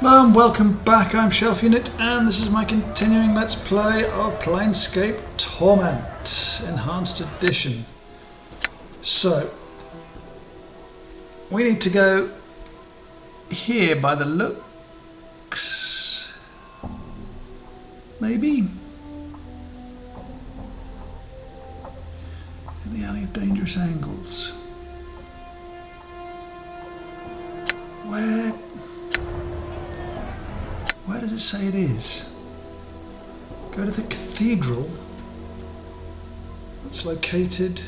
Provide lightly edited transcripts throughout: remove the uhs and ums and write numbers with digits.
Hello and welcome back, I'm Shelf Unit and this is my continuing Let's Play of Planescape Torment Enhanced Edition. So, we need to go here by the looks, maybe? In the Alley of Dangerous Angles. Where does it say it is? Go to the cathedral. It's located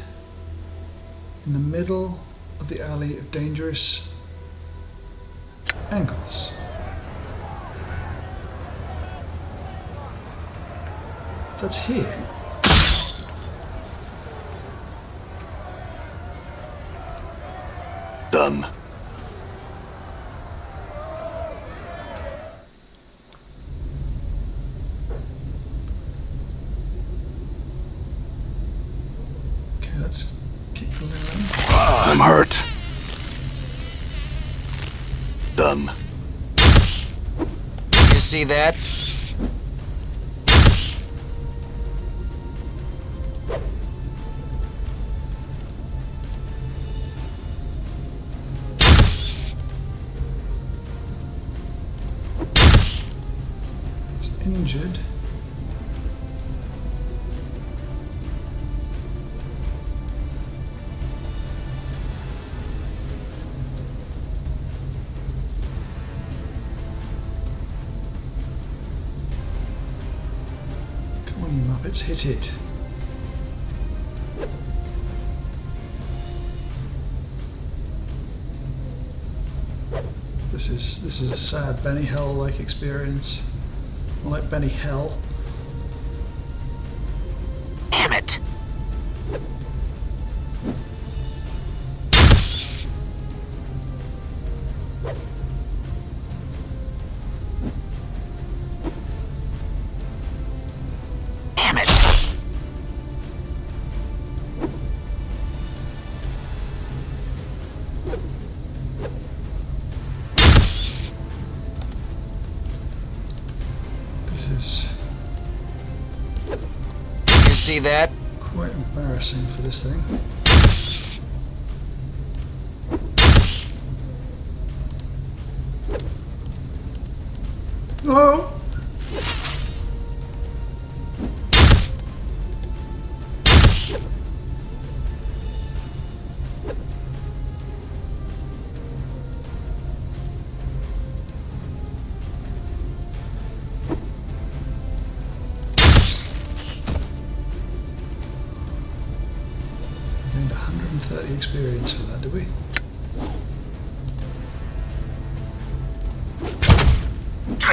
in the middle of the Alley of Dangerous Angles. That's here. Done. Let's keep going. I'm hurt. Done. You see that? It's injured. Let's hit it. This is a sad Benny Hill-like experience. More like Benny Hell. Damn it! This is You see that? quite embarrassing for this thing. Oh! Gained 130 experience for that, did we?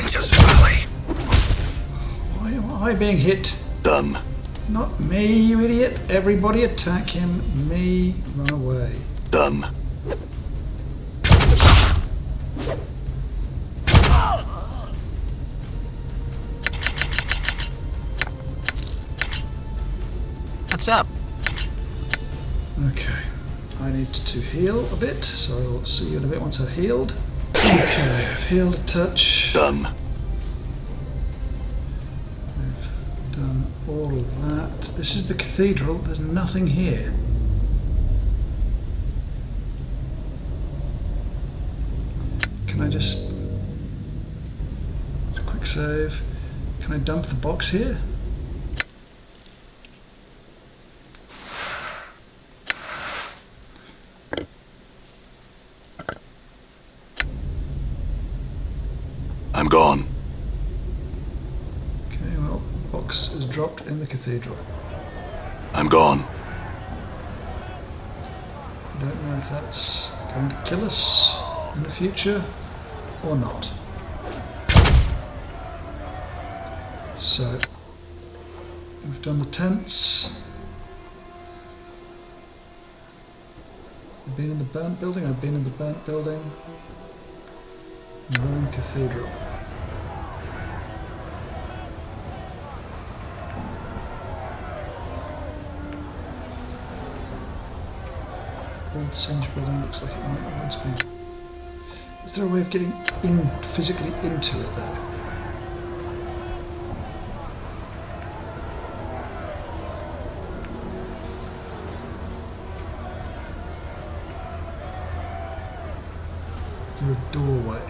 Just rally. Why am I being hit? Done. Not me, you idiot. Everybody attack him. Me, run away. Done. What's up? Okay. I need to heal a bit, so I'll see you in a bit once I've healed. Okay, I've healed a touch. Done. I've done all of that. This is the cathedral. There's nothing here. Can I just... quick save. Can I dump the box here? I'm gone. Okay, well, box is dropped in the cathedral. I'm gone. I don't know if that's going to kill us in the future or not. So, we've done the tents. I've been in the burnt building, I've been in the burnt building. And we're in the cathedral. Old Singe building looks like it might have once been Is there a way of getting in physically into it though? Is there a doorway?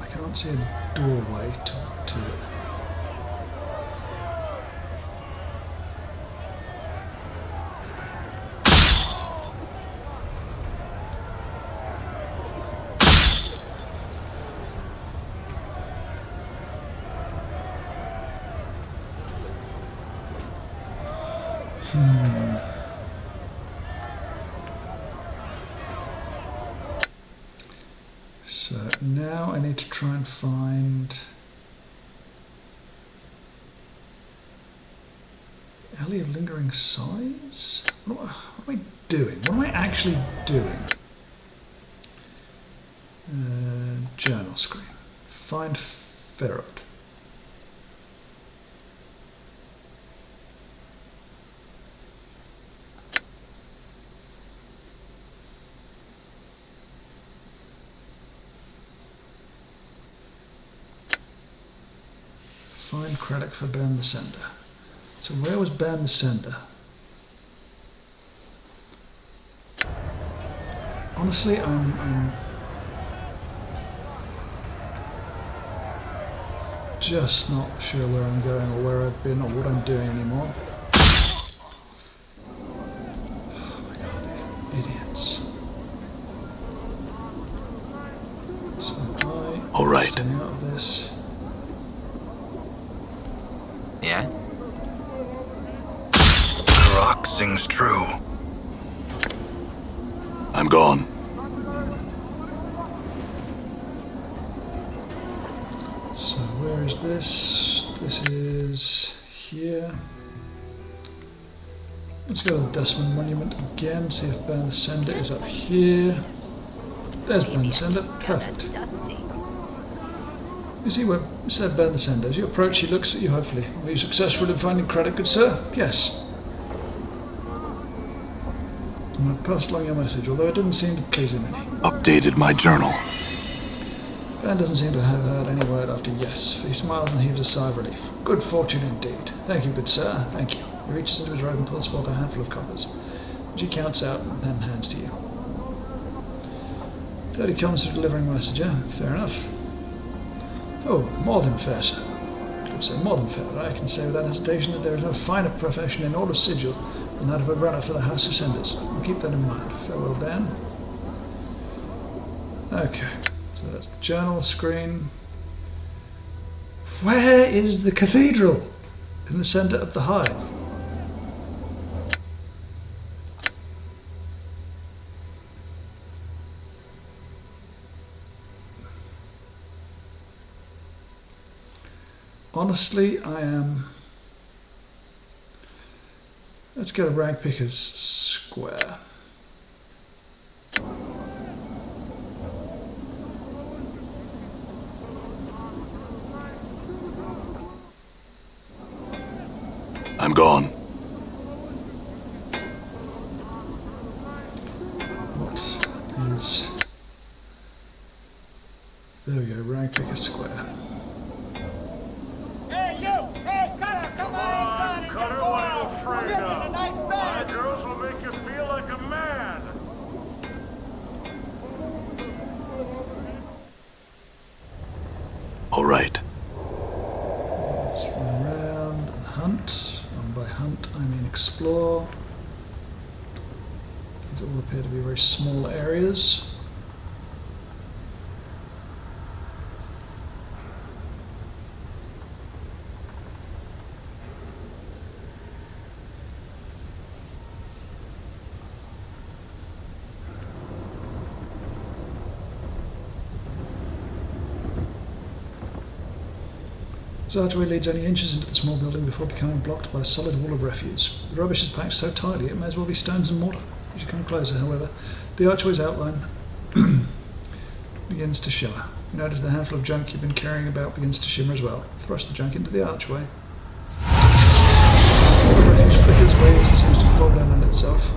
I can't see a doorway to it. So now I need to try and find Alley of Lingering Sighs? What am I doing? What am I actually doing? Journal screen. Find Ferret. Find credit for Burn the Sender. So where was Burn the Sender? Honestly, I'm just not sure where I'm going or where I've been or what I'm doing anymore. Oh my god, these idiots. So All right. stay out of this. Yeah? The rock sings true. I'm gone. So where is this? This is here. Let's go to the Dustman Monument again, see if Burn the Sender is up here. There's Burn the Sender, perfect. You see where it said Burn the Sender. As you approach, he looks at you hopefully. Were you successful in finding credit, good sir? Yes. I'm going to pass along your message, although it didn't seem to please him any. Updated my journal. Ben doesn't seem to have heard any word after yes. He smiles and heaves a sigh of relief. Good fortune indeed. Thank you, good sir. Thank you. He reaches into his robe and pulls forth a handful of coppers, which he counts out and then hands to you. 30 comes for delivering my message, yeah? Fair enough. Oh, more than fair, sir. Good sir, more than fair. I can say without hesitation that there is no finer profession in all of Sigil than that of a runner for the House of Senders. I'll keep that in mind. Farewell, Ben. Okay. So that's the journal screen. Where is the cathedral? In the centre of the hive. Honestly, I am... Let's go to Ragpicker's Square. I'm gone. What is... There we go, Ragpicker Square. Hey, you! Hey, Cutter, come on inside and get Cutter, a what are you boil. afraid We're getting of? a nice My bag. girls will make you feel like a man. All right. Let's run around and hunt. And by hunt, I mean explore. These all appear to be very small areas. This archway leads only inches into the small building before becoming blocked by a solid wall of refuse. The rubbish is packed so tightly it may as well be stones and mortar. As you come closer, however, the archway's outline begins to shimmer. You notice the handful of junk you've been carrying about begins to shimmer as well. Thrust the junk into the archway. The refuse flickers, waves, and seems to fold in on itself,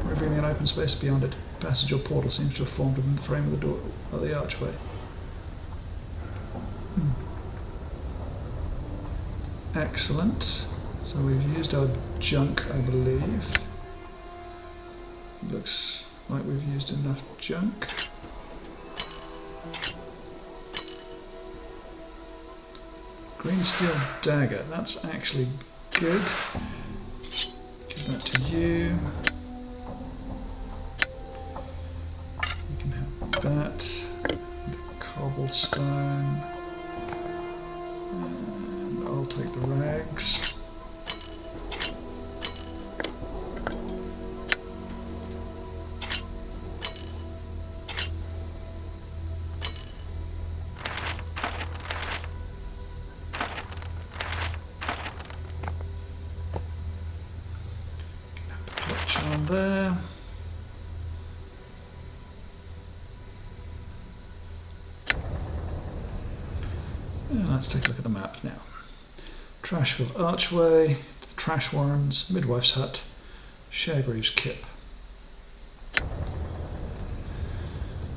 revealing an open space beyond it. Passage or portal seems to have formed within the frame of the door or the archway. Excellent. So we've used our junk, I believe. Looks like we've used enough junk. Green steel dagger, that's actually good. Give that to you. You can have that. The cobblestone. And I'll take the rags. On there. And let's take a look at the map now. Trashville Archway, the Trash Warrens, Midwife's Hut, Sharegreaves Kip.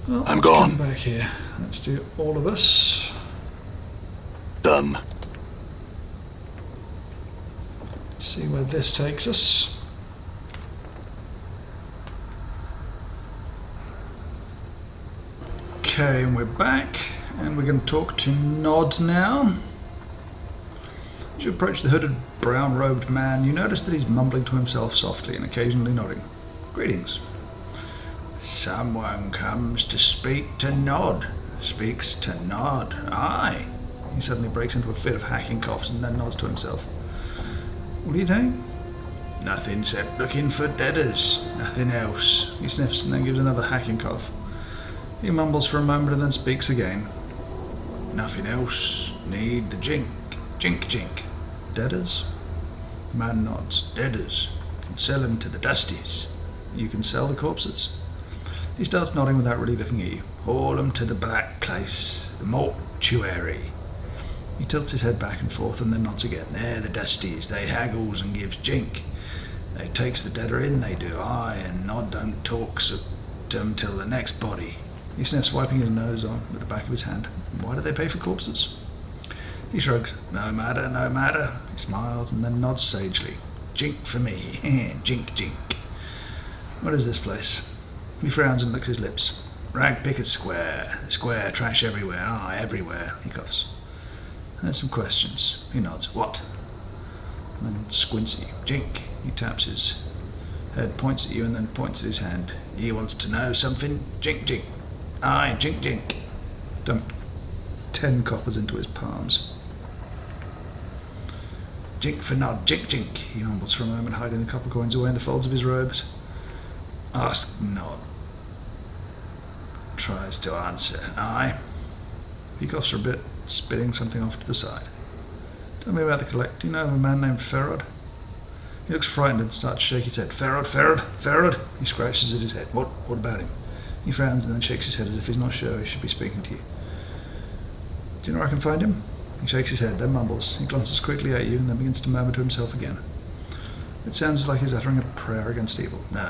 Well, I'm let's gone. come back here. Let's do all of us. Done. See where this takes us. Okay, and we're back, and we're going to talk to Nod now. As you approach the hooded, brown-robed man, you notice that he's mumbling to himself softly and occasionally nodding. Greetings. Someone comes to speak to Nod. Speaks to Nod. Aye. He suddenly breaks into a fit of hacking coughs and then nods to himself. What are you doing? Nothing except looking for deaders. Nothing else. He sniffs and then gives another hacking cough. He mumbles for a moment and then speaks again. Nothing else. Need the jink. Jink, jink. Deaders? The man nods. Deaders. Can sell them to the dusties. You can sell the corpses. He starts nodding without really looking at you. Haul them to the black place. The mortuary. He tilts his head back and forth and then nods again. They're the dusties. They haggles and gives jink. They takes the deader in, they do. Aye, and Nod don't talk to them till the next body. He sniffs, wiping his nose on with the back of his hand. Why do they pay for corpses? He shrugs. No matter, no matter. He smiles and then nods sagely. Jink for me. Jink, jink. What is this place? He frowns and licks his lips. Rag Picket Square. Square, trash everywhere. Ah, everywhere. He coughs. There's some questions. He nods. What? And then squintsy. Jink. He taps his head, points at you, and then points at his hand. He wants to know something. Jink, jink. Aye, jink, jink. Dumped 10 coppers into his palms. Jink for Nod, jink, jink. He mumbles for a moment, hiding the copper coins away in the folds of his robes. Ask Nod. Tries to answer. Aye. He coughs for a bit, spitting something off to the side. Tell me about the collect. Do you know of a man named Ferrod? He looks frightened and starts to shake his head. Ferrod, Ferrod, Ferrod. He scratches at his head. What about him? He frowns and then shakes his head as if he's not sure he should be speaking to you. Do you know where I can find him? He shakes his head, then mumbles. He glances quickly at you and then begins to murmur to himself again. It sounds like he's uttering a prayer against evil. No,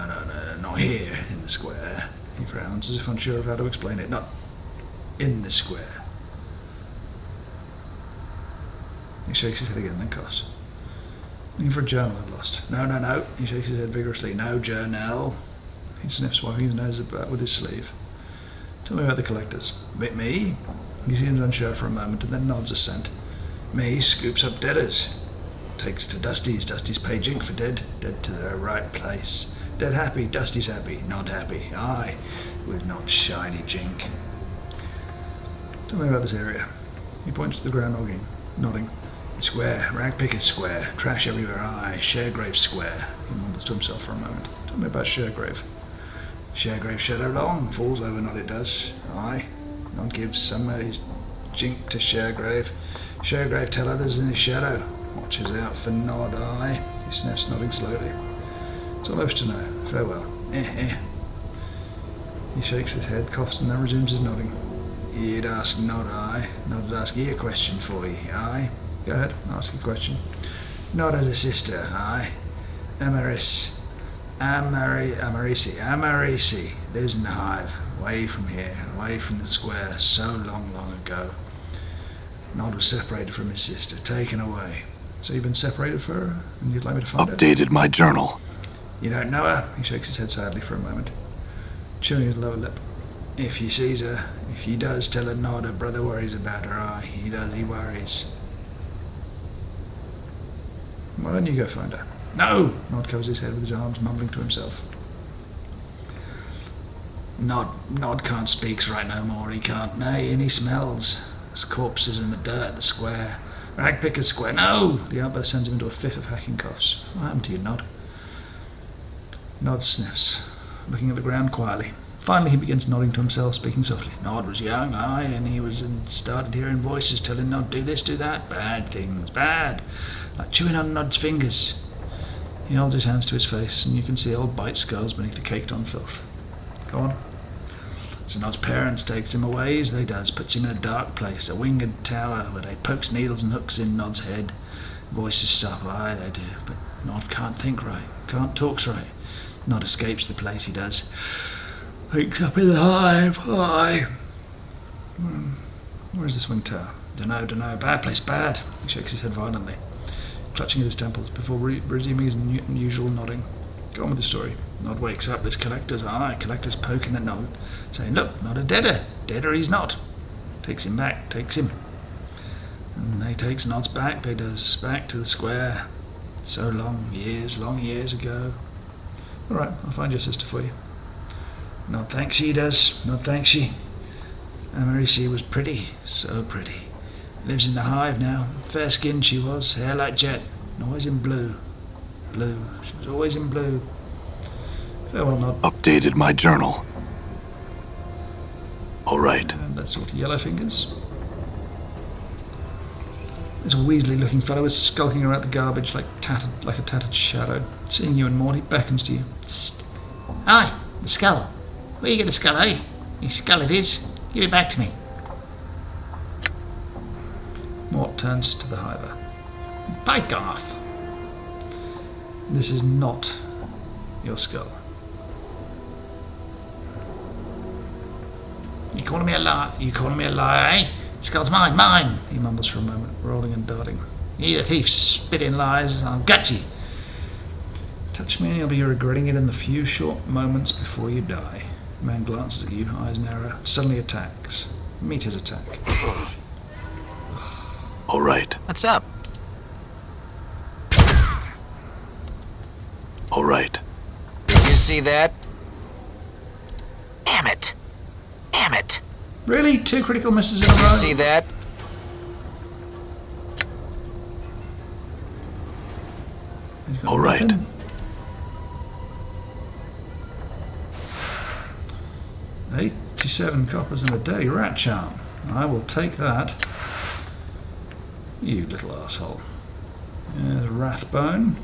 not here, in the square. He frowns as if unsure of how to explain it. Not in the square. He shakes his head again, then coughs. Looking for a journal I've lost. No. He shakes his head vigorously. No journal. He sniffs, wiping his nose about with his sleeve. Tell me about the collectors. Me? He seems unsure for a moment and then nods assent. Me scoops up deaders. Takes to Dusty's. Dusty's pay jink for dead. Dead to their right place. Dead happy. Dusty's happy. Not happy. Aye, with not shiny jink. Tell me about this area. He points to the ground, nodding. Square. Rag Picket Square. Trash everywhere. Aye. Sharegrave Square. He mumbles to himself for a moment. Tell me about Sharegrave. Sharegrave shadow long. Falls over, Nod it does. Aye. Nod gives some of his jink to Sharegrave. Sharegrave tell others in his shadow. Watches out for Nod. Aye. He sniffs, nodding slowly. It's all I wish to know. Farewell. He shakes his head, coughs, and then resumes his nodding. You'd ask Nod, aye. Nod'd ask ye a question for ye, aye. Go ahead, ask a question. Nod has a sister, aye. Emeris. Amarisi lives in the hive, away from here, away from the square, so long, long ago. Nod was separated from his sister, taken away. So you've been separated for her, and you'd like me to find out? Updated my journal. You don't know her? He shakes his head sadly for a moment, chewing his lower lip. If he sees her, if he does, tell her Nod, her brother worries about her. Aye, he does, he worries. Why don't you go find her? No! Nod covers his head with his arms, mumbling to himself. Nod can't speak right no more, he can't, nay, and he smells. There's corpses in the dirt, the square. Ragpicker's square, no! The outburst sends him into a fit of hacking coughs. What happened to you, Nod? Nod sniffs, looking at the ground quietly. Finally he begins nodding to himself, speaking softly. Nod was young, aye, and he started hearing voices telling Nod, do this, do that, bad things, bad. Like chewing on Nod's fingers. He holds his hands to his face, and you can see old bite scars beneath the caked-on filth. Go on. So Nod's parents takes him away, as they does, puts him in a dark place, a winged tower, where they pokes needles and hooks in Nod's head. Voices stop, aye, they do, but Nod can't think right, can't talk right. Nod escapes the place, he does. Wakes up in the hive, aye. Where's this winged tower? Dunno, bad place, bad. He shakes his head violently, clutching at his temples before resuming his unusual nodding. Go on with the story. Nod wakes up, there's collectors poking at Nod, saying, look, Nod a deader he's not. Takes him back, takes him. And they takes Nod's back, they does, back to the square. So long years ago. Alright, I'll find your sister for you. Nod thanks she does, Nod thanks she. Amarisi was pretty, so pretty. Lives in the hive now, fair skinned she was, hair like jet, and always in blue. She was always in blue. Farewell, Nod. Updated my journal. Alright. And that sort of yellow fingers. This weaselly-looking fellow is skulking around the garbage like a tattered shadow. Seeing you and Maud, he beckons to you. Psst. Aye, the skull. Where you get the skull, eh? Your skull it is. Give it back to me. Mort turns to the hiver. Bike off! This is not your skull. You calling me a liar, eh? The skull's mine! He mumbles for a moment, rolling and darting. You the thief, spitting lies, I'll gut you. Touch me and you'll be regretting it in the few short moments before you die. The man glances at you, eyes narrow, suddenly attacks. Meet his attack. Alright. What's up? Alright. Did you see that? Damn it. Really? 2 critical misses in a Did row? you see that? He's got All right. nothing. $87 coppers and a dirty rat charm. I will take that. You little asshole. There's Wrathbone.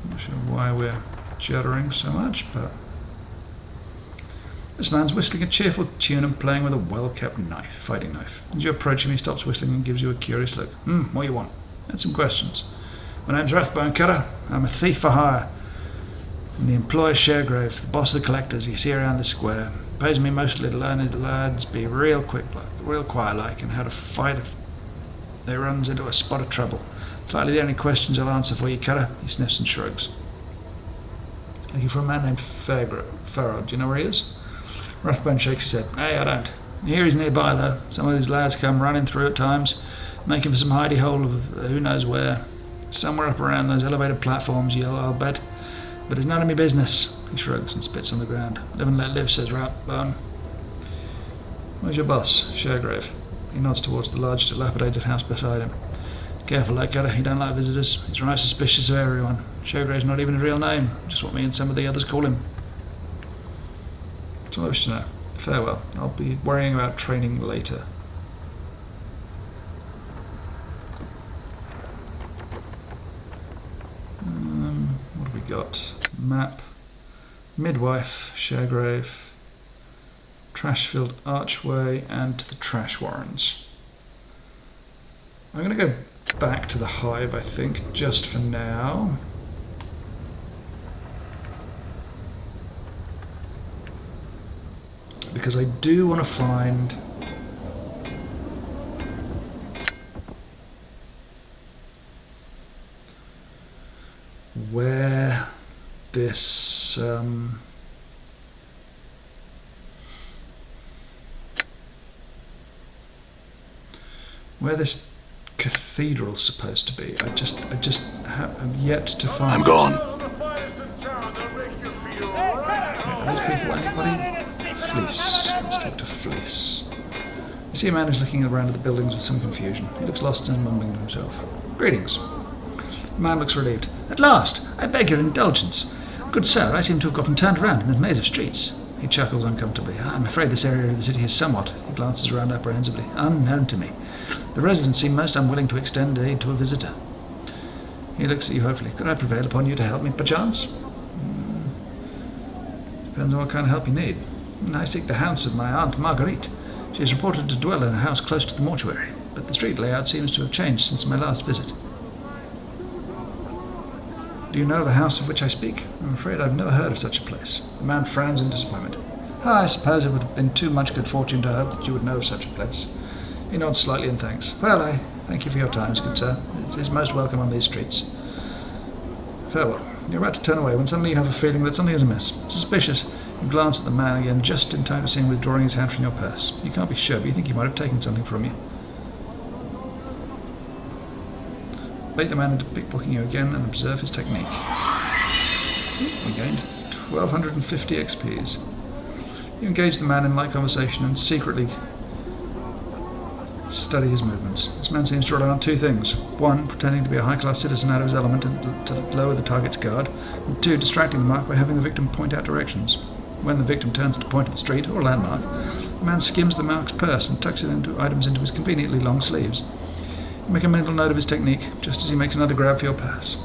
Not sure why we're juddering so much, but this man's whistling a cheerful tune and playing with a well-kept fighting knife. As you approach him, he stops whistling and gives you a curious look. What do you want? And some questions. My name's Wrathbone Cutter. I'm a thief for hire. I'm the employer Sharegrave, the boss of the collectors you see around the square. Pays me mostly to learn the lads be real quiet like, and how to fight if they runs into a spot of trouble. It's likely the only questions I'll answer for you, Cutter. He sniffs and shrugs. Looking for a man named Farrod. Do you know where he is? Rathbone shakes his head. Hey, I don't. Here he's nearby, though. Some of these lads come running through at times, making for some hidey hole of who knows where. Somewhere up around those elevated platforms, I'll bet. But it's none of me business. He shrugs and spits on the ground. Live and let live, says Rathbone. Where's your boss? Sharegrave. He nods towards the large, dilapidated house beside him. Careful, that Cutter. He don't like visitors. He's right suspicious of everyone. Sharegrave's not even his real name. Just what me and some of the others call him. That's all I wish to know. Farewell. I'll be worrying about training later. What have we got? Map. Midwife. Sharegrave. Trash-filled archway and the trash warrens. I'm going to go back to the hive, I think, just for now. because I do want to find where this cathedral's supposed to be. I just have yet to find. I'm gone. Are these people anybody? Fleece. Let's talk to Fleece. You see a man who's looking around at the buildings with some confusion. He looks lost and mumbling to himself. Greetings. The man looks relieved. At last! I beg your indulgence. Good sir, I seem to have gotten turned around in the maze of streets. He chuckles uncomfortably. I'm afraid this area of the city is somewhat, he glances around apprehensively, unknown to me. The residents seem most unwilling to extend aid to a visitor. He looks at you hopefully. Could I prevail upon you to help me, perchance? Depends on what kind of help you need. I seek the house of my aunt Marguerite. She is reported to dwell in a house close to the mortuary, but the street layout seems to have changed since my last visit. Do you know the house of which I speak? I'm afraid I've never heard of such a place. The man frowns in disappointment. I suppose it would have been too much good fortune to hope that you would know of such a place. He nods slightly and thanks. Well, I thank you for your time, good sir. It is most welcome on these streets. Farewell. You're about to turn away when suddenly you have a feeling that something is amiss. Suspicious. You glance at the man again just in time to see him withdrawing his hand from your purse. You can't be sure, but you think he might have taken something from you. Bait the man into pickpocketing you again and observe his technique. We gained 1250 XPs. You engage the man in light conversation and secretly study his movements. This man seems to rely on two things. One, pretending to be a high-class citizen out of his element and to lower the target's guard. And two, distracting the mark by having the victim point out directions. When the victim turns to point at the street or landmark, the man skims the mark's purse and tucks items into his conveniently long sleeves. You make a mental note of his technique, just as he makes another grab for your purse.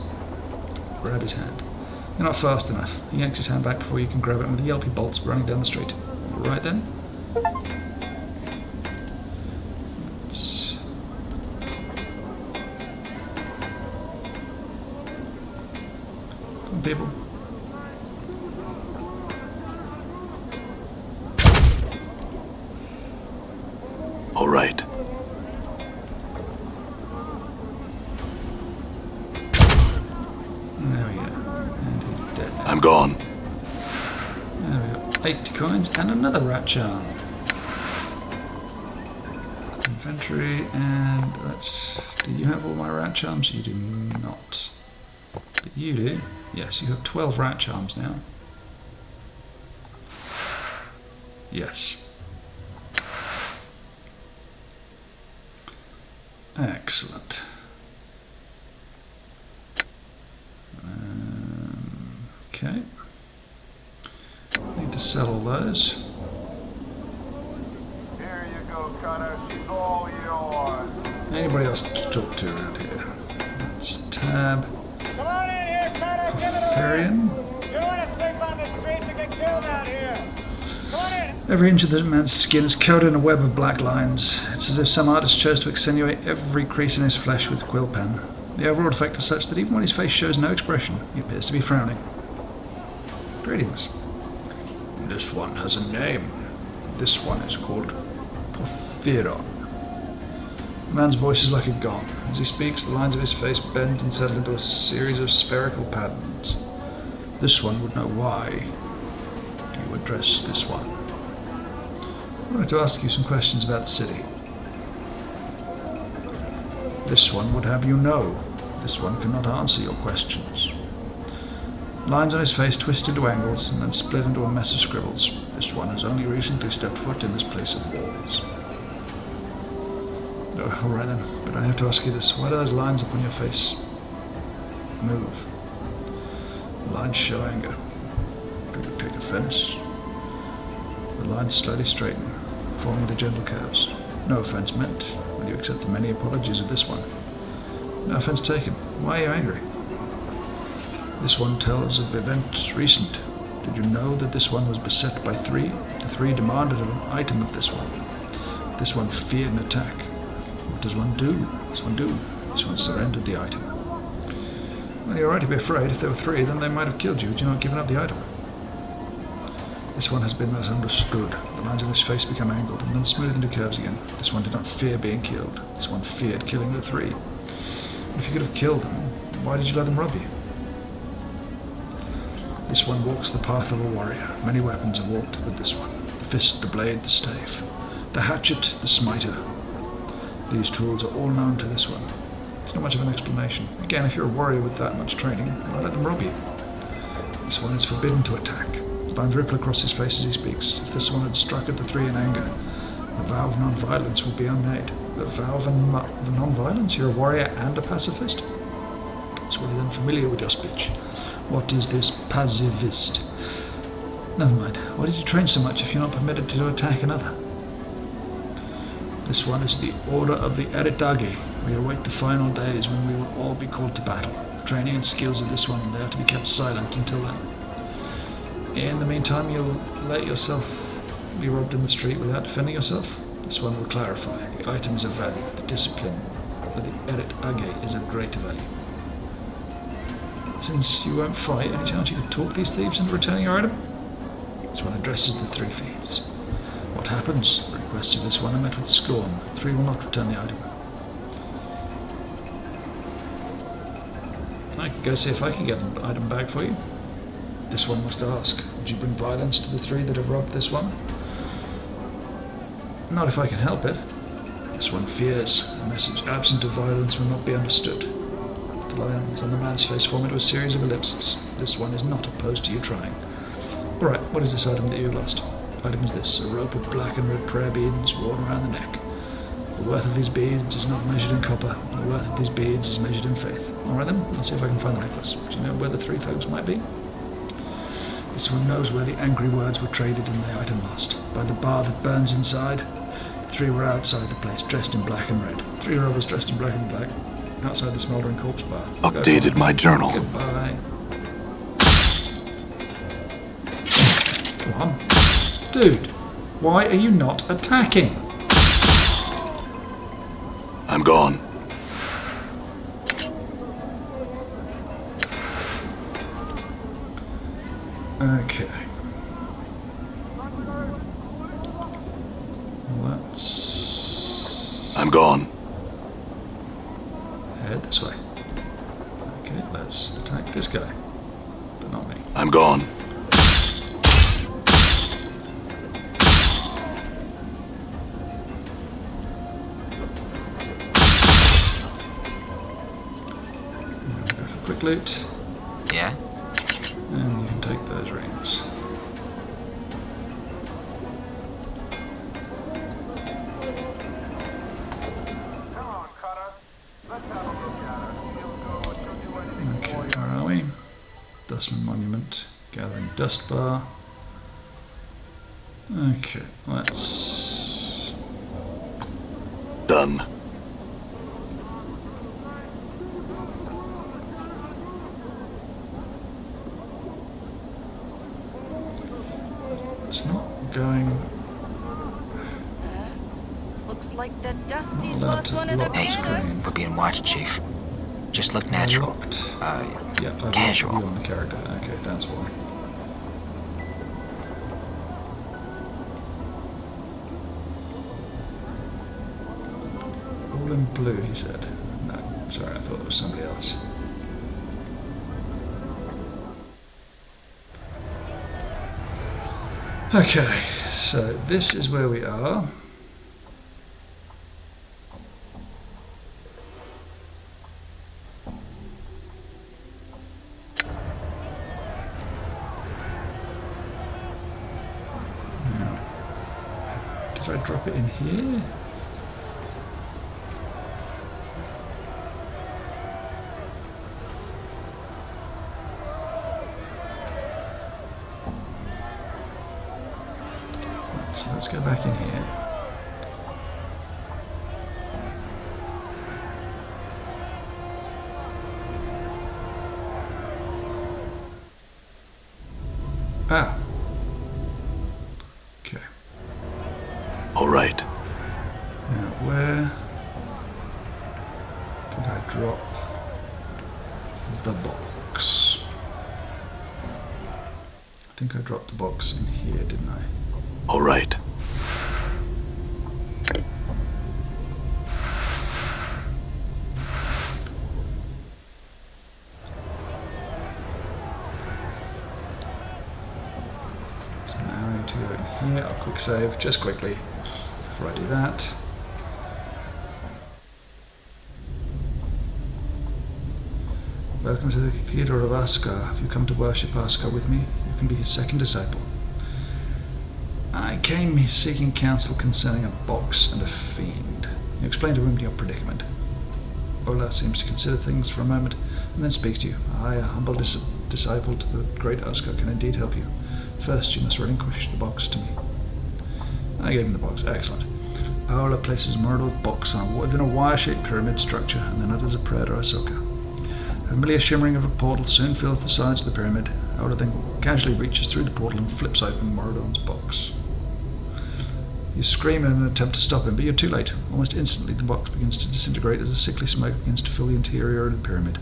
Grab his hand. You're not fast enough. He yanks his hand back before you can grab it, and with a yelp he bolts, running down the street. All right then. Come on, people. All right. There we go. And he's dead now. I'm gone. There we go. 80 coins and another rat charm. Inventory, and let's... Do you have all my rat charms? You do not. But you do. Yes, you have 12 rat charms now. Yes. Excellent. Okay. Need to sell all those. Here you go, Connor. She's all yours. Anybody else to talk to around here? That's Tab. Come on in here, Cutter. Give it away. Therian. You don't want to sleep on the streets and get killed out here. Come on in. Every inch of the man's skin is coated in a web of black lines. It's as if some artist chose to accentuate every crease in his flesh with a quill pen. The overall effect is such that even when his face shows no expression, he appears to be frowning. Greetings. This one has a name. This one is called Porphyron. The man's voice is like a gong. As he speaks, the lines of his face bend and settle into a series of spherical patterns. This one would know why. Do you address this one? I wanted to ask you some questions about the city. This one would have you know. This one cannot answer your questions. Lines on his face twist into angles and then split into a mess of scribbles. This one has only recently stepped foot in this place of walls. Oh, all right then, but I have to ask you this. Why do those lines upon your face move? The lines show anger. Do you take offense? The lines slowly straighten, forming into gentle curves. No offense meant. Will you accept the many apologies of this one? No offense taken. Why are you angry? This one tells of events recent. Did you know that this one was beset by three? The three demanded an item of this one. This one feared an attack. What does one do? This one do. This one surrendered the item. Well, you're right to be afraid. If there were three, then they might have killed you had you not given up the item. This one has been misunderstood. The lines on his face become angled and then smoothed into curves again. This one did not fear being killed. This one feared killing the three. If you could have killed them, why did you let them rob you? This one walks the path of a warrior. Many weapons are walked with this one. The fist, the blade, the stave. The hatchet, the smiter. These tools are all known to this one. It's not much of an explanation. Again, if you're a warrior with that much training, why let them rob you? This one is forbidden to attack. Lines ripple across his face as he speaks. If this one had struck at the three in anger, the vow of non-violence would be unmade. The vow of non-violence? You're a warrior and a pacifist? It's really unfamiliar with your speech. What is this pacifist? Never mind. Why did you train so much if you're not permitted to attack another? This one is the Order of the Eritagi. We await the final days when we will all be called to battle. The training and skills of this one, they are to be kept silent until then. In the meantime, you'll let yourself be robbed in the street without defending yourself? This one will clarify. The item is of value. The discipline of the Eritagi is of greater value. Since you won't fight, any chance you could talk these thieves into returning your item? This one addresses the three thieves. What happens? The requests of this one are met with scorn. The three will not return the item. I could go see if I can get the item back for you. This one must ask, would you bring violence to the three that have robbed this one? Not if I can help it. This one fears. A message absent of violence will not be understood. The lines on the man's face form into a series of ellipses. This one is not opposed to you trying. Alright, what is this item that you lost? The item is this, a rope of black and red prayer beads worn around the neck. The worth of these beads is not measured in copper. The worth of these beads is measured in faith. Alright then, let's see if I can find the necklace. Do you know where the three thugs might be? This one knows where the angry words were traded and the item lost. By the bar that burns inside. The three were outside the place, dressed in black and red. Three robbers dressed in black and black, outside the smouldering corpse bar. Updated my journal. Goodbye. Come on. Dude, why are you not attacking? I'm gone. Okay. I'm gone. Head this way. Okay, let's attack this guy. But not me. I'm gone. Go for quick loot. Yeah? And you can take those rings. Come on, Cutter. Let's have a look at her. She'll go. She'll do anything Okay, for you. where are we? Dustman Monument. Gathering Dust Bar. Okay, let's... Done. It's not going... Looks like the Dusty's Allowed lost to one of the lock screen. banners. We're being watched, Chief. Just look natural. Locked. Yeah, I've Casual. locked the view on the character. Okay, that's why. All in blue, he said. No, sorry, I thought it was somebody else. Okay, so this is where we are. Now, did I drop it in here? So let's go back in here. Ah. Okay. All right. Now where did I drop the box? think I dropped the box in here, didn't I? All right. So now I need to go in here. I'll quick save just quickly before I do that. Welcome to the Cathedral of Askar. If you come to worship Askar with me, you can be his second disciple. I came seeking counsel concerning a box and a fiend. You explain to him your predicament. Ola seems to consider things for a moment and then speaks to you. I, a humble disciple to the great Askar, can indeed help you. First, you must relinquish the box to me. I gave him the box. Excellent. Ola places Murdo's box within a wire-shaped pyramid structure and then utters a prayer to Ahsoka. A familiar shimmering of a portal soon fills the sides of the pyramid. Ola then casually reaches through the portal and flips open Moradon's box. You scream in an attempt to stop him, but you're too late. Almost instantly the box begins to disintegrate as a sickly smoke begins to fill the interior of the pyramid.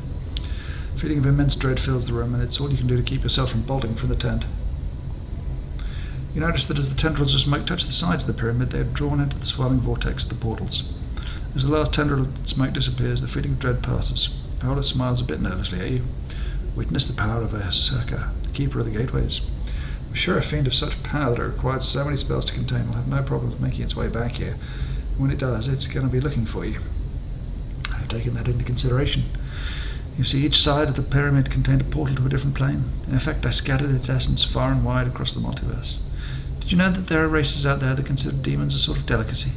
A feeling of immense dread fills the room, and it's all you can do to keep yourself from bolting from the tent. You notice that as the tendrils of smoke touch the sides of the pyramid, they are drawn into the swelling vortex of the portals. As the last tendril of smoke disappears, the feeling of dread passes. Ola smiles a bit nervously at you. Witness the power of Ahsoka, the keeper of the gateways. I'm sure a fiend of such power that it required so many spells to contain will have no problems making its way back here. And when it does, it's going to be looking for you. I have taken that into consideration. You see, each side of the pyramid contained a portal to a different plane. In effect, I scattered its essence far and wide across the multiverse. Did you know that there are races out there that consider demons a sort of delicacy?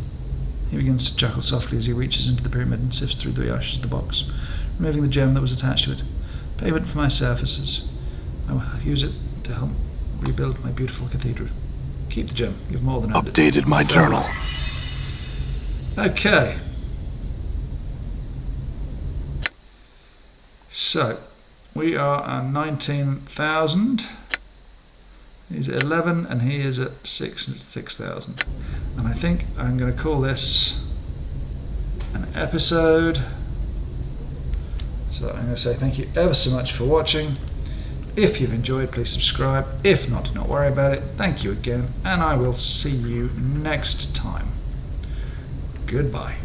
He begins to chuckle softly as he reaches into the pyramid and sifts through the ashes of the box, removing the gem that was attached to it. Payment for my services. I will use it to help rebuild my beautiful cathedral. Keep the gem. You've more than earned it. Updated my journal. Okay. So, we are at 19,000. He's at 11 and he is at 6,000. And I think I'm going to call this an episode. So I'm going to say thank you ever so much for watching. If you've enjoyed, please subscribe. If not, do not worry about it. Thank you again, and I will see you next time. Goodbye.